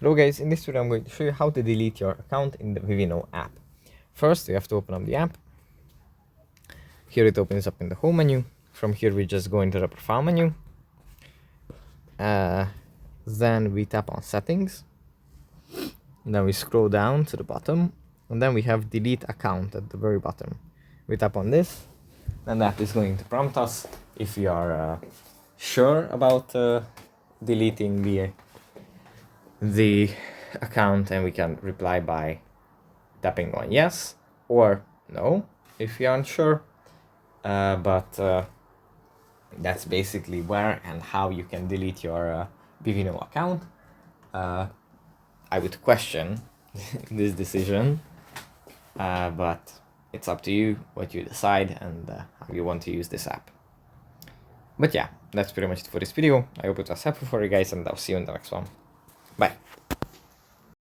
Hello guys, in this video I'm going to show you how to delete your account in the Vivino app. First, you have to open up the app. Here it opens up in the home menu. From here we just go into the profile menu. Then we tap on settings. And then we scroll down to the bottom. And then we have delete account at the very bottom. We tap on this. And that is going to prompt us if we are sure about deleting the account, and we can reply by tapping on yes or no if you aren't sure. But that's basically where and how you can delete your Vivino account. I would question this decision, but it's up to you what you decide and how you want to use this app. But yeah, that's pretty much it for this video. I hope it was helpful for you guys, and I'll see you in the next one. Bye.